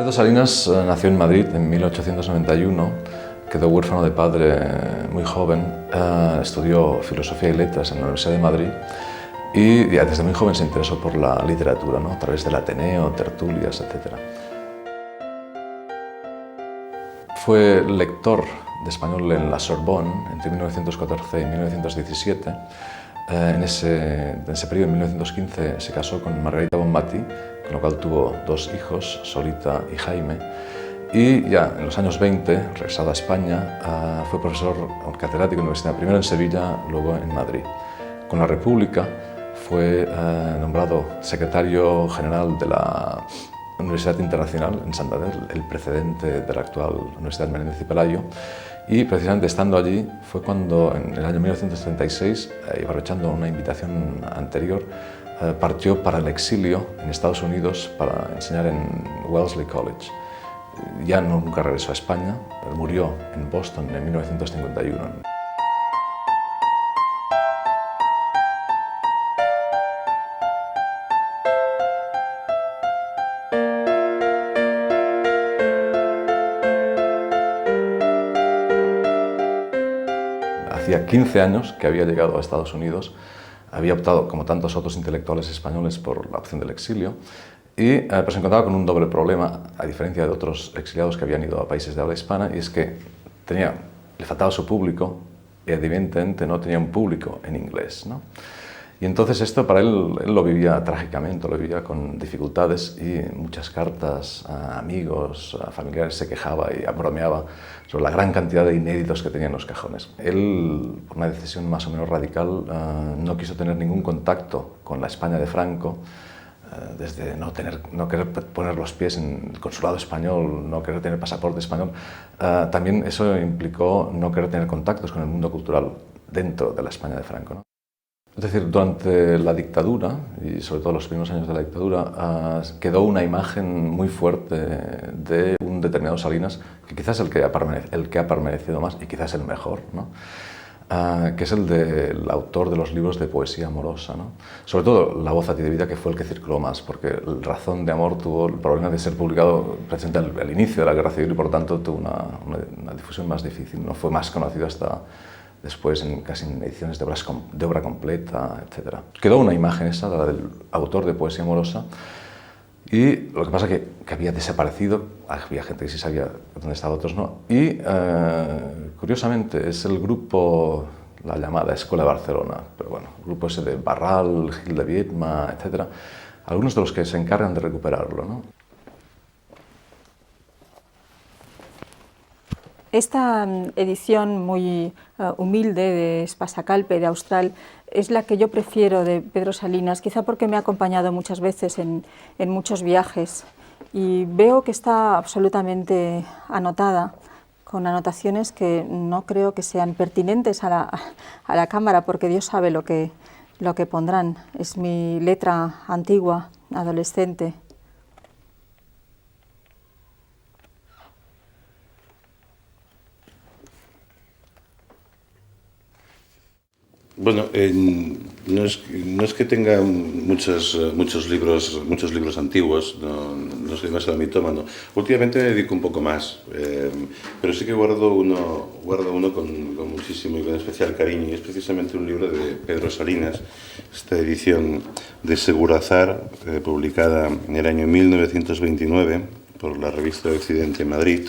Pedro Salinas nació en Madrid en 1891, quedó huérfano de padre muy joven, estudió Filosofía y Letras en la Universidad de Madrid y ya desde muy joven se interesó por la literatura, ¿no? A través del Ateneo, tertulias, etc. Fue lector de español en la Sorbonne entre 1914 y 1917. En ese periodo, en 1915, se casó con Margarita Bonmatí, con lo cual tuvo dos hijos, Solita y Jaime. Y ya en los años 20, regresado a España, fue profesor catedrático en la universidad, primero en Sevilla, luego en Madrid. Con la República fue nombrado secretario general de la Universidad Internacional en Santander, el precedente de la actual Universidad Menéndez y Pelayo. Y precisamente estando allí fue cuando en el año 1936, y aprovechando una invitación anterior, partió para el exilio en Estados Unidos para enseñar en Wellesley College. Ya nunca regresó a España, murió en Boston en 1951. Hacía 15 años que había llegado a Estados Unidos, había optado, como tantos otros intelectuales españoles, por la opción del exilio y pues se encontraba con un doble problema, a diferencia de otros exiliados que habían ido a países de habla hispana, y es que le faltaba su público y evidentemente no tenía un público en inglés, ¿no? Y entonces esto para él lo vivía trágicamente, lo vivía con dificultades y muchas cartas a amigos, a familiares, se quejaba y bromeaba sobre la gran cantidad de inéditos que tenía en los cajones. Él, por una decisión más o menos radical, no quiso tener ningún contacto con la España de Franco, desde no querer poner los pies en el consulado español, no querer tener pasaporte español. También eso implicó no querer tener contactos con el mundo cultural dentro de la España de Franco, ¿no? Es decir, durante la dictadura, y sobre todo los primeros años de la dictadura, quedó una imagen muy fuerte de un determinado Salinas, que quizás es el que ha permanecido más y quizás el mejor, ¿no? Que es el del autor de los libros de poesía amorosa, ¿no? Sobre todo La voz a ti de vida, que fue el que circuló más, porque El razón de amor tuvo el problema de ser publicado precisamente al inicio de la Guerra Civil y por tanto tuvo una difusión más difícil, no fue más conocido hasta después casi en ediciones de obra completa, etc. Quedó una imagen esa, la del autor de poesía amorosa, y lo que pasa es que había desaparecido, había gente que sí sabía dónde estaba, otros no, y curiosamente es el grupo, la llamada Escuela de Barcelona, pero bueno, el grupo ese de Barral, Gil de Viedma, etc., algunos de los que se encargan de recuperarlo, ¿no? Esta edición muy humilde de Espasacalpe, de Austral, es la que yo prefiero de Pedro Salinas, quizá porque me ha acompañado muchas veces en muchos viajes y veo que está absolutamente anotada, con anotaciones que no creo que sean pertinentes a la cámara, porque Dios sabe lo que pondrán. Es mi letra antigua, adolescente. Bueno, no es que tenga muchos libros antiguos, no soy demasiado mitómano. Últimamente me dedico un poco más, pero sí que guardo uno con muchísimo y con especial cariño, y es precisamente un libro de Pedro Salinas, esta edición de Segurazar, publicada en el año 1929 por la revista de Occidente en Madrid,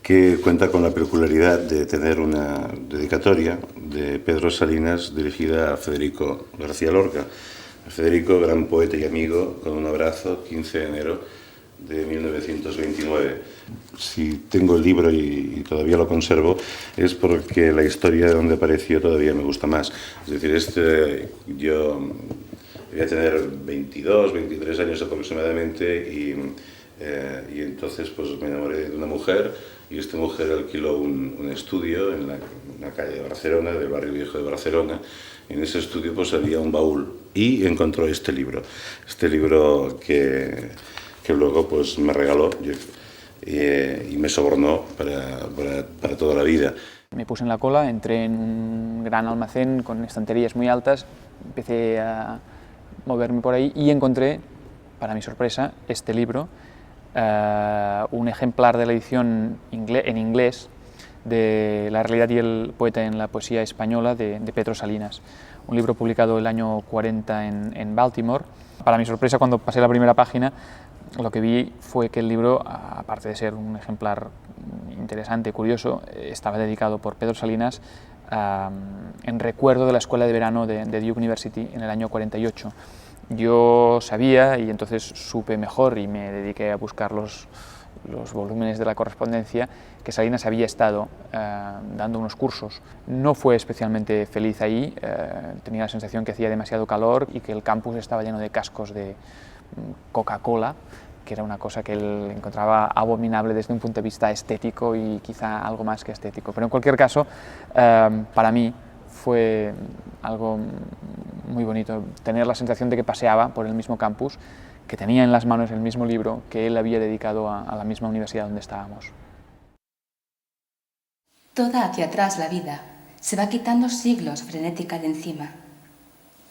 que cuenta con la peculiaridad de tener una dedicatoria de Pedro Salinas dirigida a Federico García Lorca. Federico, gran poeta y amigo, con un abrazo, 15 de enero de 1929. Si tengo el libro y todavía lo conservo, es porque la historia de donde apareció todavía me gusta más. Es decir, yo voy a tener 22, 23 años aproximadamente y entonces pues me enamoré de una mujer, y esta mujer alquiló un estudio en la calle de Barcelona, del barrio viejo de Barcelona. En ese estudio pues había un baúl y encontró este libro que luego pues me regaló y me sobornó para toda la vida. Me puse en la cola, entré en un gran almacén con estanterías muy altas, empecé a moverme por ahí y encontré, para mi sorpresa, este libro un ejemplar de la edición en inglés de La realidad y el poeta en la poesía española de Pedro Salinas, un libro publicado el año 40 en Baltimore. Para mi sorpresa, cuando pasé la primera página, lo que vi fue que el libro, aparte de ser un ejemplar interesante, curioso, estaba dedicado por Pedro Salinas en recuerdo de la escuela de verano de Duke University en el año 48. Yo sabía, y entonces supe mejor y me dediqué a buscar los volúmenes de la correspondencia, que Salinas había estado dando unos cursos. No fue especialmente feliz ahí, tenía la sensación que hacía demasiado calor y que el campus estaba lleno de cascos de Coca-Cola, que era una cosa que él encontraba abominable desde un punto de vista estético y quizá algo más que estético. Pero en cualquier caso, para mí fue algo muy bonito tener la sensación de que paseaba por el mismo campus, que tenía en las manos el mismo libro que él había dedicado a la misma universidad donde estábamos. Toda hacia atrás la vida se va quitando siglos frenética de encima.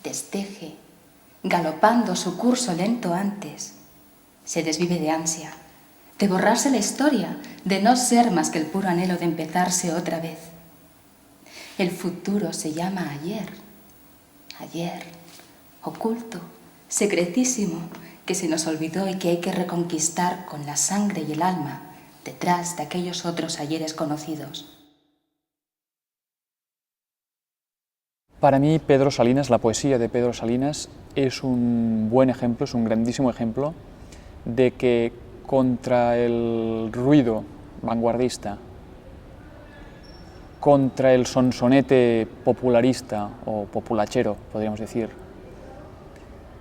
Desteje, galopando su curso lento antes, se desvive de ansia, de borrarse la historia, de no ser más que el puro anhelo de empezarse otra vez. El futuro se llama ayer, ayer, oculto, secretísimo, que se nos olvidó y que hay que reconquistar con la sangre y el alma detrás de aquellos otros ayeres conocidos. Para mí, Pedro Salinas, la poesía de Pedro Salinas, es un buen ejemplo, es un grandísimo ejemplo de que contra el ruido vanguardista, contra el sonsonete popularista o populachero, podríamos decir,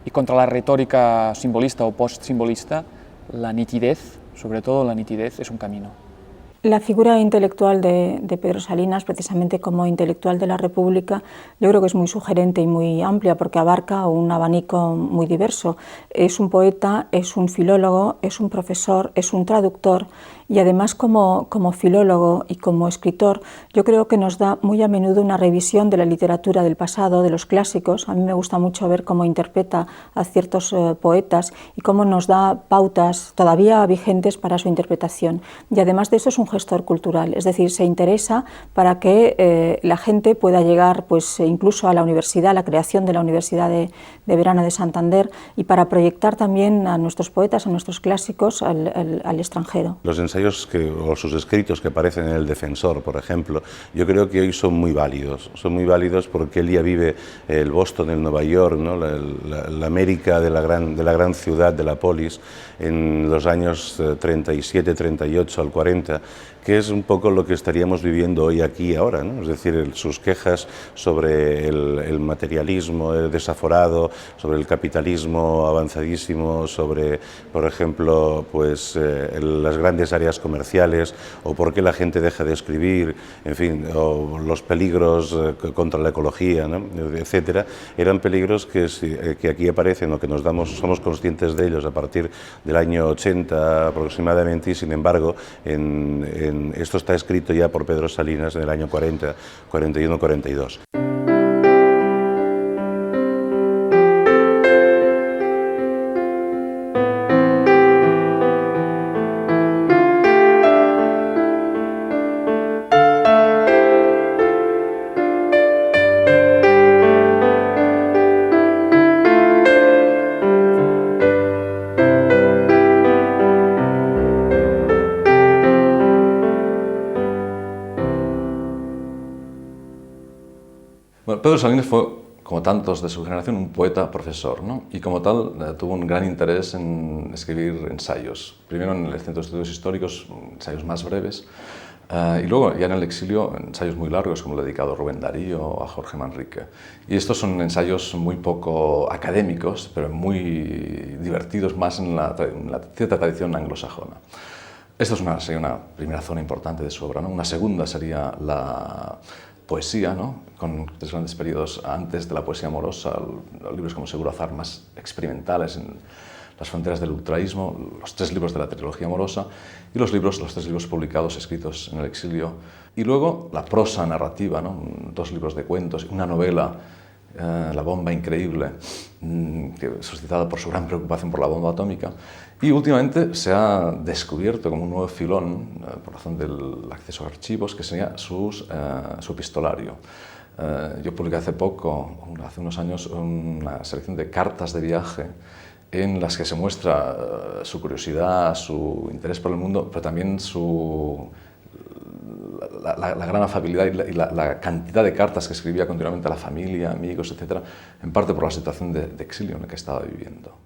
y contra la retórica simbolista o post-simbolista, la nitidez, sobre todo la nitidez, es un camino. La figura intelectual de Pedro Salinas, precisamente como intelectual de la República, yo creo que es muy sugerente y muy amplia porque abarca un abanico muy diverso. Es un poeta, es un filólogo, es un profesor, es un traductor y además como filólogo y como escritor yo creo que nos da muy a menudo una revisión de la literatura del pasado, de los clásicos. A mí me gusta mucho ver cómo interpreta a ciertos poetas y cómo nos da pautas todavía vigentes para su interpretación. Y además de eso es un gestor cultural, es decir, se interesa para que la gente pueda llegar pues, incluso a la universidad, a la creación de la Universidad de Verano de Santander y para proyectar también a nuestros poetas, a nuestros clásicos al extranjero. Los ensayos o sus escritos que aparecen en El Defensor, por ejemplo, yo creo que hoy son muy válidos porque él ya vive el Boston, el Nueva York, ¿no? la América de la gran ciudad, de la polis, en los años 37, 38 al 40, que es un poco lo que estaríamos viviendo hoy aquí y ahora, ¿no? Es decir, sus quejas sobre el materialismo desaforado, sobre el capitalismo avanzadísimo, sobre, por ejemplo, pues, las grandes áreas comerciales, o por qué la gente deja de escribir, en fin, o los peligros contra la ecología, ¿no? Etcétera, eran peligros que aquí aparecen o que somos conscientes de ellos a partir del año 80 aproximadamente, y sin embargo, esto está escrito ya por Pedro Salinas en el año 40, 41, 42. Bueno, Pedro Salinas fue, como tantos de su generación, un poeta-profesor, ¿no? Y como tal tuvo un gran interés en escribir ensayos. Primero en el Centro de Estudios Históricos, ensayos más breves, y luego ya en el exilio, ensayos muy largos, como el dedicado a Rubén Darío o a Jorge Manrique. Y estos son ensayos muy poco académicos, pero muy divertidos, más en la cierta tradición anglosajona. Esta sería una primera zona importante de su obra, ¿no? Una segunda sería la poesía, ¿no? Con tres grandes periodos antes de la poesía amorosa, los libros como Seguro Azar, más experimentales en las fronteras del ultraísmo, los tres libros de la trilogía amorosa y los tres libros publicados, escritos en el exilio. Y luego la prosa narrativa, ¿no? 2 libros de cuentos, una novela La bomba increíble, suscitada por su gran preocupación por la bomba atómica. Y últimamente se ha descubierto como un nuevo filón, por razón del acceso a archivos, que sería su epistolario. Yo publiqué hace unos años, una selección de cartas de viaje en las que se muestra su curiosidad, su interés por el mundo, pero también la gran afabilidad y la cantidad de cartas que escribía continuamente a la familia, amigos, etc., en parte por la situación de exilio en la que estaba viviendo.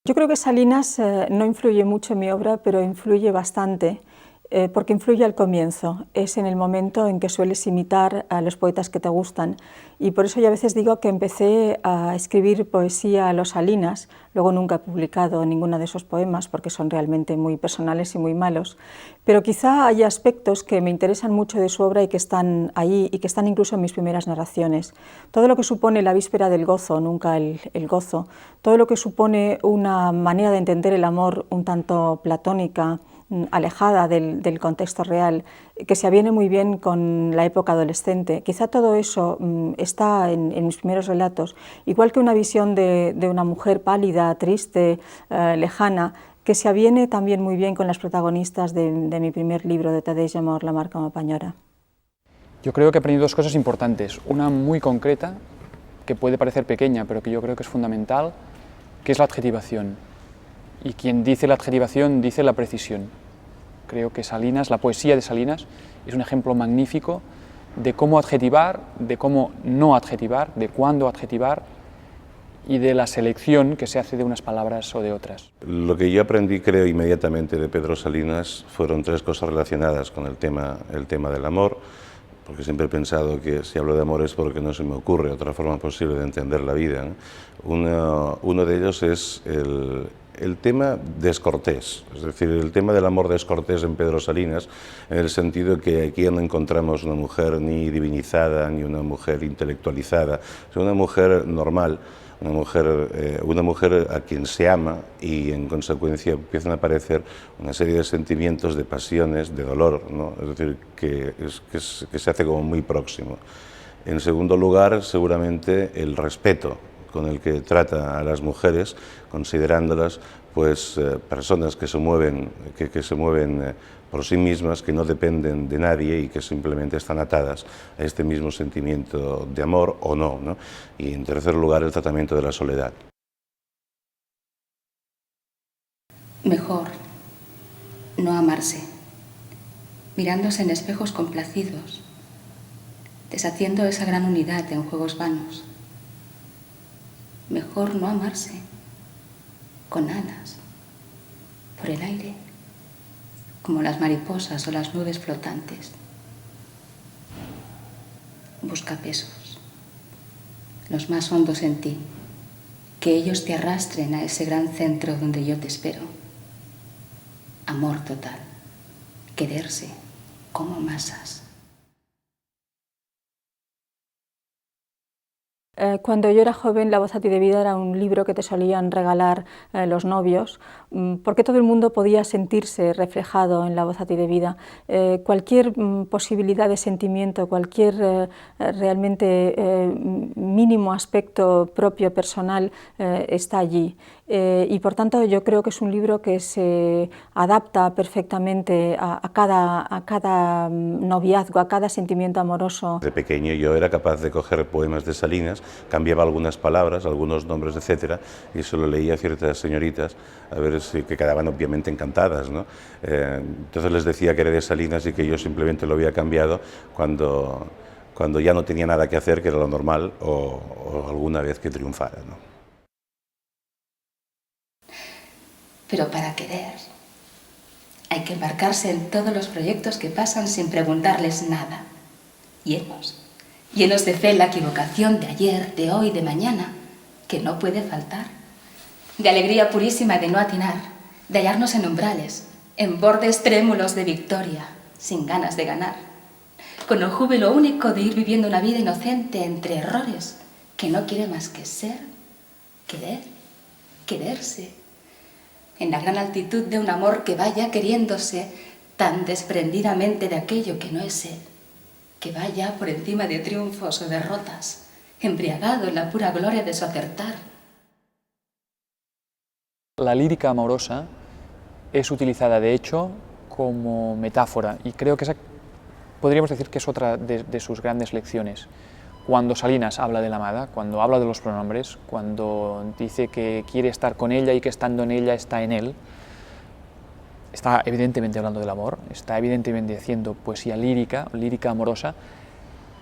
Yo creo que Salinas no influye mucho en mi obra, pero influye bastante, porque influye al comienzo. Es en el momento en que sueles imitar a los poetas que te gustan. Y por eso yo a veces digo que empecé a escribir poesía a los Salinas, luego nunca he publicado ninguno de esos poemas porque son realmente muy personales y muy malos, pero quizá hay aspectos que me interesan mucho de su obra y que están ahí y que están incluso en mis primeras narraciones. Todo lo que supone la víspera del gozo, nunca el gozo, todo lo que supone una manera de entender el amor un tanto platónica, alejada del contexto real, que se aviene muy bien con la época adolescente. Quizá todo eso está en mis primeros relatos, igual que una visión de una mujer pálida, triste, lejana, que se aviene también muy bien con las protagonistas de mi primer libro, de Tadeix Amor, La mar como pañora. Yo creo que he aprendido dos cosas importantes, una muy concreta, que puede parecer pequeña, pero que yo creo que es fundamental, que es la adjetivación. Y quien dice la adjetivación dice la precisión. Creo que Salinas, la poesía de Salinas, es un ejemplo magnífico de cómo adjetivar, de cómo no adjetivar, de cuándo adjetivar y de la selección que se hace de unas palabras o de otras. Lo que yo aprendí, creo, inmediatamente de Pedro Salinas fueron tres cosas relacionadas con el tema del amor, porque siempre he pensado que si hablo de amor es porque no se me ocurre otra forma posible de entender la vida, ¿no? Uno de ellos es el tema descortés, es decir, el tema del amor descortés en Pedro Salinas, en el sentido que aquí no encontramos una mujer ni divinizada, ni una mujer intelectualizada, sino una mujer normal, una mujer a quien se ama y en consecuencia empiezan a aparecer una serie de sentimientos, de pasiones, de dolor, ¿no? Es decir, que se hace como muy próximo. En segundo lugar, seguramente el respeto con el que trata a las mujeres, considerándolas pues personas que se mueven por sí mismas, que no dependen de nadie y que simplemente están atadas a este mismo sentimiento de amor o no, ¿no? Y en tercer lugar, el tratamiento de la soledad. Mejor no amarse, mirándose en espejos complacidos, deshaciendo esa gran unidad en juegos vanos. Mejor no amarse, con alas, por el aire, como las mariposas o las nubes flotantes. Busca pesos, los más hondos en ti, que ellos te arrastren a ese gran centro donde yo te espero. Amor total, quererse como masas. Cuando yo era joven, La voz a ti de vida era un libro que te solían regalar los novios, porque todo el mundo podía sentirse reflejado en La voz a ti de vida. Cualquier posibilidad de sentimiento, cualquier realmente mínimo aspecto propio, personal, está allí. Y por tanto yo creo que es un libro que se adapta perfectamente a cada noviazgo, a cada sentimiento amoroso. De pequeño yo era capaz de coger poemas de Salinas, cambiaba algunas palabras, algunos nombres, etcétera, y se lo leía a ciertas señoritas, a ver si que quedaban obviamente encantadas, ¿no? Entonces les decía que era de Salinas y que yo simplemente lo había cambiado cuando ya no tenía nada que hacer, que era lo normal, o alguna vez que triunfara, ¿no? Pero para querer hay que embarcarse en todos los proyectos que pasan sin preguntarles nada. Llenos de fe en la equivocación de ayer, de hoy, de mañana, que no puede faltar. De alegría purísima de no atinar, de hallarnos en umbrales, en bordes trémulos de victoria, sin ganas de ganar. Con el júbilo único de ir viviendo una vida inocente entre errores, que no quiere más que ser, querer, quererse. En la gran altitud de un amor que vaya queriéndose tan desprendidamente de aquello que no es ser, que va ya por encima de triunfos o derrotas, embriagado en la pura gloria de su acertar. La lírica amorosa es utilizada, de hecho, como metáfora, y creo que esa podríamos decir que es otra de sus grandes lecciones. Cuando Salinas habla de la amada, cuando habla de los pronombres, cuando dice que quiere estar con ella y que estando en ella está en él, está evidentemente hablando del amor, está evidentemente haciendo poesía lírica, lírica amorosa,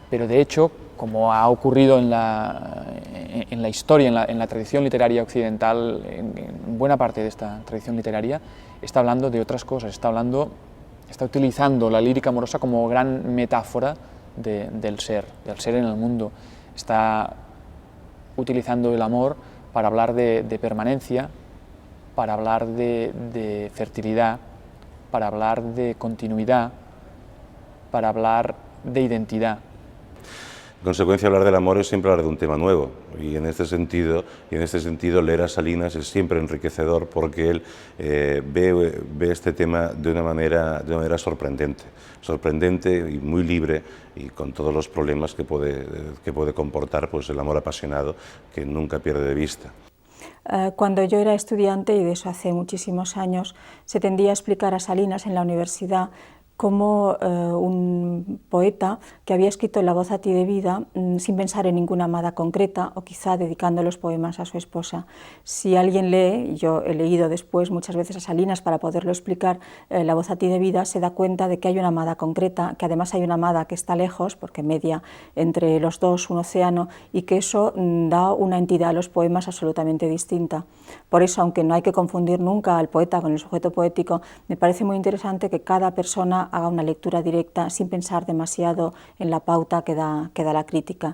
pero de hecho, como ha ocurrido en la historia, en la tradición literaria occidental, en buena parte de esta tradición literaria, está hablando de otras cosas, está utilizando la lírica amorosa como gran metáfora del ser en el mundo. Está utilizando el amor para hablar de permanencia, para hablar de fertilidad, para hablar de continuidad, para hablar de identidad. En consecuencia, hablar del amor es siempre hablar de un tema nuevo, y en este sentido leer a Salinas es siempre enriquecedor, porque él ve este tema de una manera sorprendente y muy libre, y con todos los problemas que puede comportar pues, el amor apasionado, que nunca pierde de vista. Cuando yo era estudiante, y de eso hace muchísimos años, se tendía a explicar a Salinas en la universidad como un poeta que había escrito La voz a ti de vida sin pensar en ninguna amada concreta, o quizá dedicando los poemas a su esposa. Si alguien lee, y yo he leído después muchas veces a Salinas para poderlo explicar, La voz a ti de vida, se da cuenta de que hay una amada concreta, que además hay una amada que está lejos, porque media entre los dos un océano, y que eso da una entidad a los poemas absolutamente distinta. Por eso, aunque no hay que confundir nunca al poeta con el sujeto poético, me parece muy interesante que cada persona haga una lectura directa sin pensar demasiado en la pauta que da la crítica.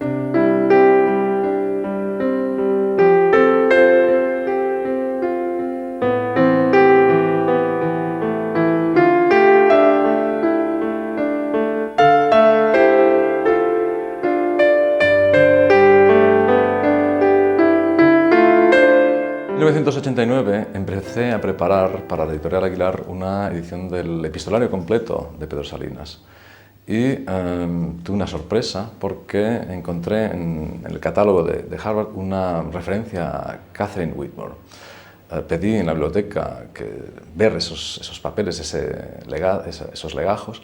En 1989 empecé a preparar para la editorial Aguilar una edición del epistolario completo de Pedro Salinas, y tuve una sorpresa porque encontré en el catálogo de Harvard una referencia a Katharine Whitmore. Pedí en la biblioteca ver esos papeles, esos legajos,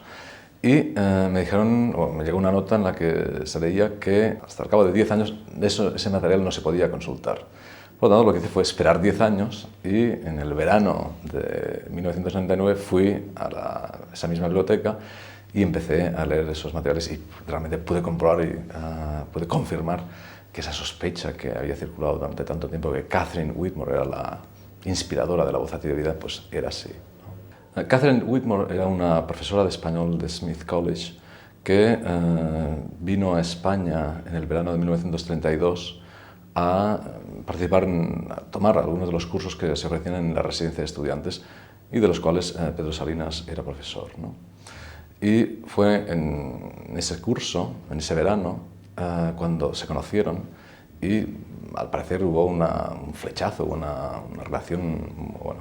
y me llegó una nota en la que se leía que hasta el cabo de 10 años ese material no se podía consultar. Por lo tanto, lo que hice fue esperar 10 años, y en el verano de 1999 fui a esa misma biblioteca y empecé a leer esos materiales, y realmente pude comprobar y pude confirmar que esa sospecha que había circulado durante tanto tiempo, que Katharine Whitmore era la inspiradora de La voz a ti de vida, pues era así, ¿no? Katharine Whitmore era una profesora de español de Smith College que vino a España en el verano de 1932 a tomar algunos de los cursos que se ofrecían en la residencia de estudiantes, y de los cuales Pedro Salinas era profesor, ¿no? Y fue en ese curso, en ese verano, cuando se conocieron, y al parecer hubo un flechazo, una relación, bueno,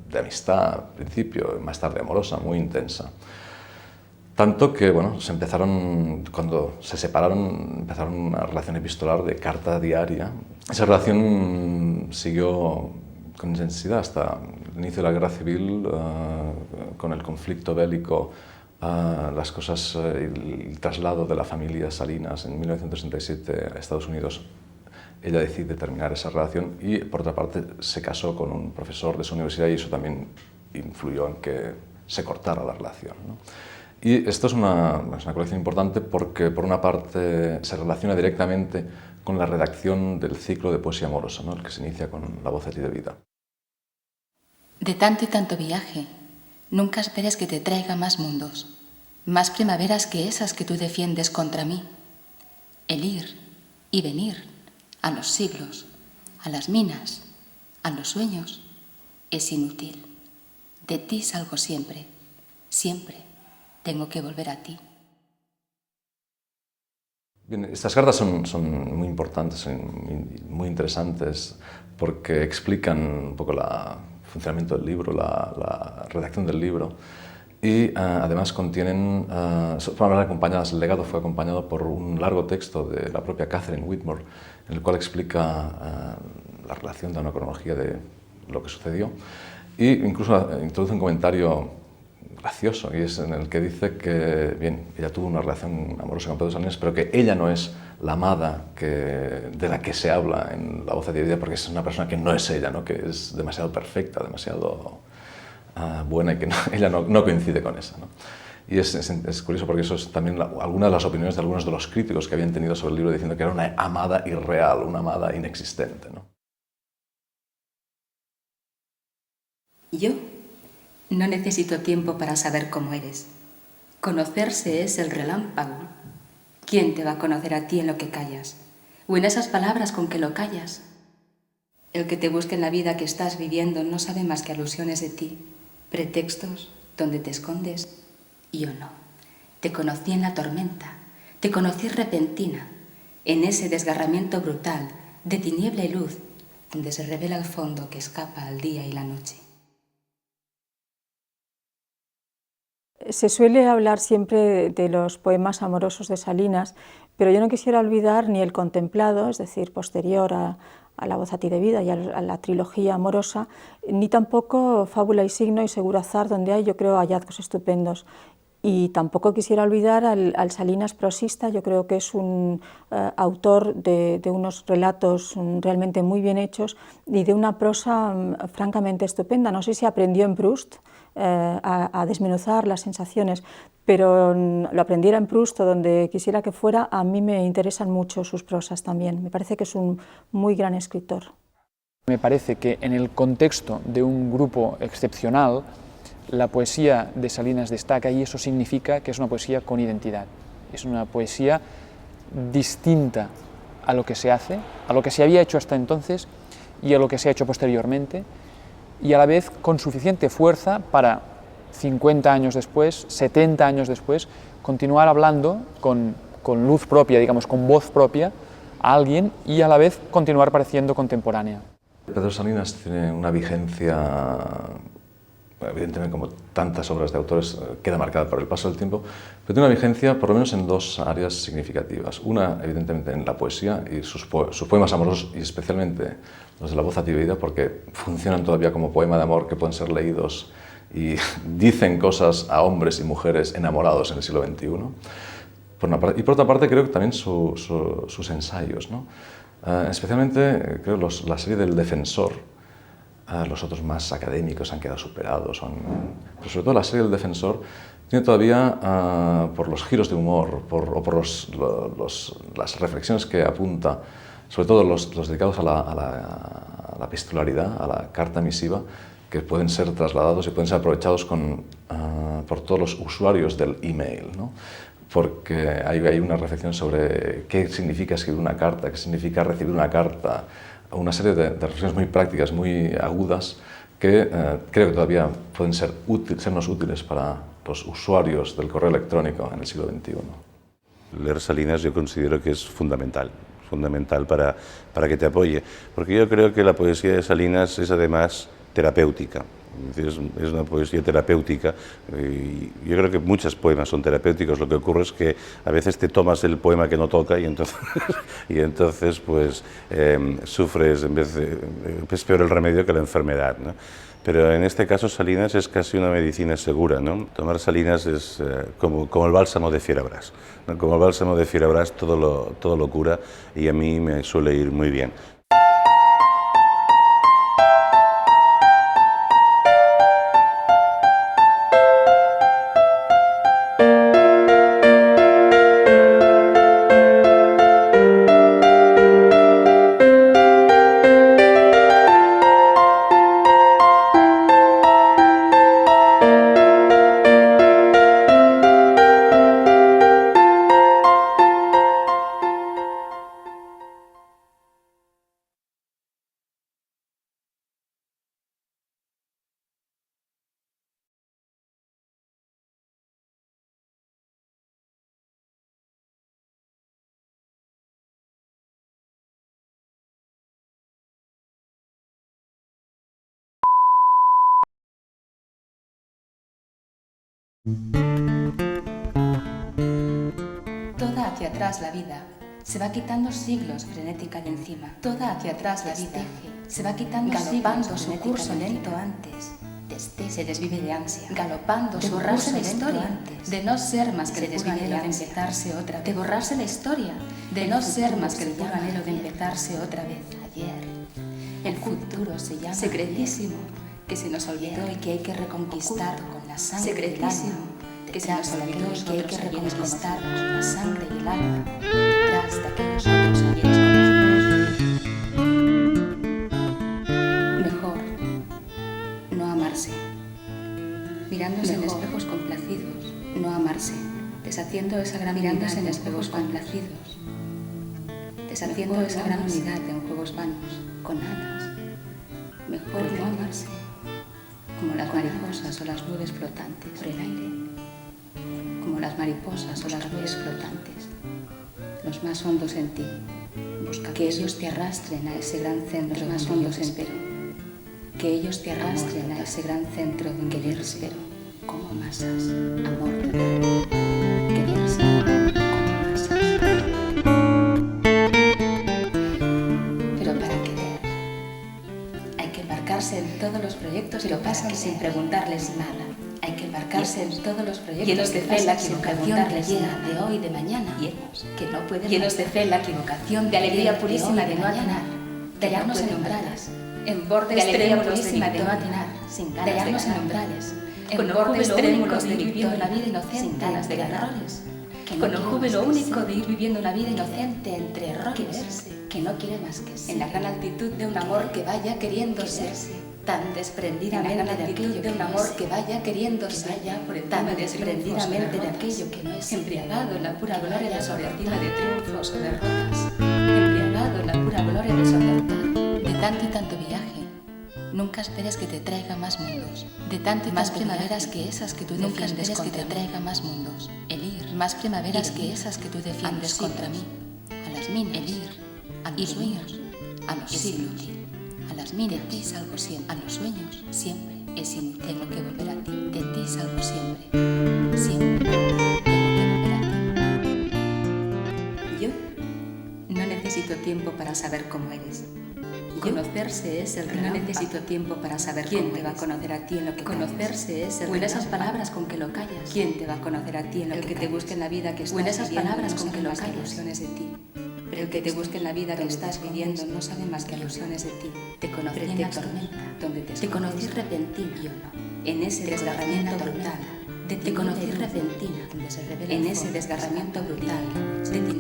de amistad al principio, y más tarde amorosa, muy intensa. Tanto que, bueno, cuando se separaron, empezaron una relación epistolar de carta diaria. Esa relación siguió con intensidad hasta el inicio de la Guerra Civil, con el conflicto bélico, las cosas, el traslado de la familia Salinas en 1967 a Estados Unidos. Ella decide terminar esa relación, y por otra parte se casó con un profesor de su universidad, y eso también influyó en que se cortara la relación, ¿no? Y esto es una colección importante porque, por una parte, se relaciona directamente con la redacción del ciclo de poesía amorosa, ¿no?, el que se inicia con La voz a ti de vida. De tanto y tanto viaje, nunca esperes que te traiga más mundos, más primaveras que esas que tú defiendes contra mí. El ir y venir a los siglos, a las minas, a los sueños, es inútil. De ti salgo siempre, siempre. Tengo que volver a ti. Bien, estas cartas son muy importantes, muy interesantes, porque explican un poco el funcionamiento del libro, la redacción del libro, y además contienen, fueron acompañadas, el legado fue acompañado por un largo texto de la propia Catherine Whitmore, en el cual explica la relación de una cronología de lo que sucedió, e incluso introduce un comentario gracioso, y es en el que dice que, bien, ella tuvo una relación amorosa con Pedro Salinas, pero que ella no es la amada de la que se habla en La voz de vida, porque es una persona que no es ella, ¿no? Que es demasiado perfecta, demasiado buena, y que ella no coincide con esa, ¿no? Y es curioso porque eso es también algunas de las opiniones de algunos de los críticos que habían tenido sobre el libro, diciendo que era una amada irreal, una amada inexistente, ¿no? Yo no necesito tiempo para saber cómo eres. Conocerse es el relámpago. ¿Quién te va a conocer a ti en lo que callas? ¿O en esas palabras con que lo callas? El que te busque en la vida que estás viviendo no sabe más que alusiones de ti, pretextos, donde te escondes. Yo no. Te conocí en la tormenta, te conocí repentina, en ese desgarramiento brutal de tiniebla y luz, donde se revela el fondo que escapa al día y la noche. Se suele hablar siempre de los poemas amorosos de Salinas, pero yo no quisiera olvidar ni el contemplado, es decir, posterior a La voz a ti de vida y a la trilogía amorosa, ni tampoco Fábula y signo y Seguro azar, donde hay, yo creo, hallazgos estupendos. Y tampoco quisiera olvidar al Salinas prosista. Yo creo que es un autor de unos relatos realmente muy bien hechos y de una prosa francamente estupenda. No sé si aprendió en Proust a desmenuzar las sensaciones, pero lo aprendiera en Proust o donde quisiera que fuera. A mí me interesan mucho sus prosas también. Me parece que es un muy gran escritor. Me parece que en el contexto de un grupo excepcional, la poesía de Salinas destaca, y eso significa que es una poesía con identidad. Es una poesía distinta a lo que se hace, a lo que se había hecho hasta entonces y a lo que se ha hecho posteriormente, y a la vez con suficiente fuerza para 50 años después, 70 años después, continuar hablando con luz propia, digamos, con voz propia a alguien, y a la vez continuar pareciendo contemporánea. Pedro Salinas tiene una vigencia, evidentemente como tantas obras de autores, queda marcada por el paso del tiempo, pero tiene una vigencia por lo menos en dos áreas significativas. Una, evidentemente, en la poesía y sus poemas amorosos, y especialmente los de La voz a ti de vida, porque funcionan todavía como poema de amor que pueden ser leídos y dicen cosas a hombres y mujeres enamorados en el siglo XXI. Y por otra parte, creo que también sus ensayos, ¿no? Especialmente, creo, la serie del Defensor. Los otros más académicos han quedado superados, pero sobre todo la serie del Defensor tiene todavía, por los giros de humor o por las reflexiones que apunta, sobre todo los dedicados a la epistolaridad, a la carta misiva, que pueden ser trasladados y pueden ser aprovechados por todos los usuarios del email, ¿no? Porque hay una reflexión sobre qué significa escribir una carta, qué significa recibir una carta, una serie de reflexiones muy prácticas, muy agudas, que creo que todavía pueden sernos útiles para los usuarios del correo electrónico en el siglo XXI. Leer Salinas yo considero que es fundamental para que te apoye, porque yo creo que la poesía de Salinas es además terapéutica. Es una poesía terapéutica, y yo creo que muchos poemas son terapéuticos. Lo que ocurre es que a veces te tomas el poema que no toca y entonces pues sufres, es peor el remedio que la enfermedad, ¿no? Pero en este caso Salinas es casi una medicina segura, ¿no? Tomar Salinas es como el bálsamo de Fierabras, ¿no? Como el bálsamo de Fierabras todo lo cura, y a mí me suele ir muy bien. Toda hacia atrás la vida, se va quitando siglos frenética de encima. Toda hacia atrás la vida, se va quitando galopando su curso lento antes. Se desvive de ansia, galopando de borrarse la historia, de no ser más que el puro anhelo de empezarse otra vez. De borrarse la historia, de no ser más que el puro anhelo de empezarse otra vez. Ayer, el futuro se llama secretísimo, que se nos olvidó y que hay que reconquistar con la sangre. Secretísimo, que se nos olvidó y que hay que reconquistar con la sangre y el alma, detrás de aquellos otros ayeres conocidos. Mejor no amarse, mirándose en espejos complacidos, no amarse, deshaciendo esa gran mirándose en espejos complacidos, deshaciendo esa gran unidad en juegos vanos, con alas. Mejor no amarse, como las mariposas o las nubes flotantes por el aire, como las mariposas o las nubes flotantes, los más hondos en ti, busca que ellos te arrastren a ese gran centro más hondos en ti. Que ellos te arrastren a ese gran centro donde querer espero, como masas, amor de verdad, quererse como masas. Pero para querer hay que embarcarse en todos los proyectos y lo pasan sin preguntarles nada. Hay que embarcarse en todos los proyectos llenos de fe la equivocación llena de hoy y de mañana, que no pueden llenos de fe la equivocación de alegría purísima de no atinar, de hallarnos en umbrales, en bordes extremos de no atinar, sin ganas de hallarnos en umbrales, con bordes extremos de ir viviendo la vida inocente sin ganas de errores, con el júbilo único de ir viviendo la vida inocente entre errores, que no quiere más que ser, en la gran altitud de un amor que vaya queriéndose, tan desprendidamente de aquello de un amor que vaya queriéndose, tan desprendidamente de aquello que no es embriagado en la pura gloria de sobrevivir de triunfos o derrotas, embriagado en la pura gloria de sobrevivir. De tanto y tanto viaje, nunca esperes que te traiga más mundos. De tanto y más primaveras que esas que tú defiendes que te traiga más mundos. El ir, más primaveras que esas que tú defiendes contra mí. A las minas, el ir, a los sueños, a los siglos, a las minas. De ti salgo siempre, a los sueños, siempre es inútil. Tengo que volver a ti. De ti salgo siempre, siempre tengo que volver a ti. Yo no necesito tiempo para saber cómo eres. Conocerse es el regalo. No necesito tiempo para saber quién te va a conocer a ti en lo que conocerse es el o en esas palabras con que lo callas. ¿Quién te va a conocer a ti en lo que te busque en la vida que estás viviendo? O en esas palabras con que lo callas. Ilusiones de ti. Pero el que te busque en la vida que estás viviendo no sabe más que ilusiones de ti. Te conocí en la tormenta, donde te conocí repentina. Yo no. En ese desgarramiento brutal. Te conocí repentina, donde se revela en ese desgarramiento brutal. De ti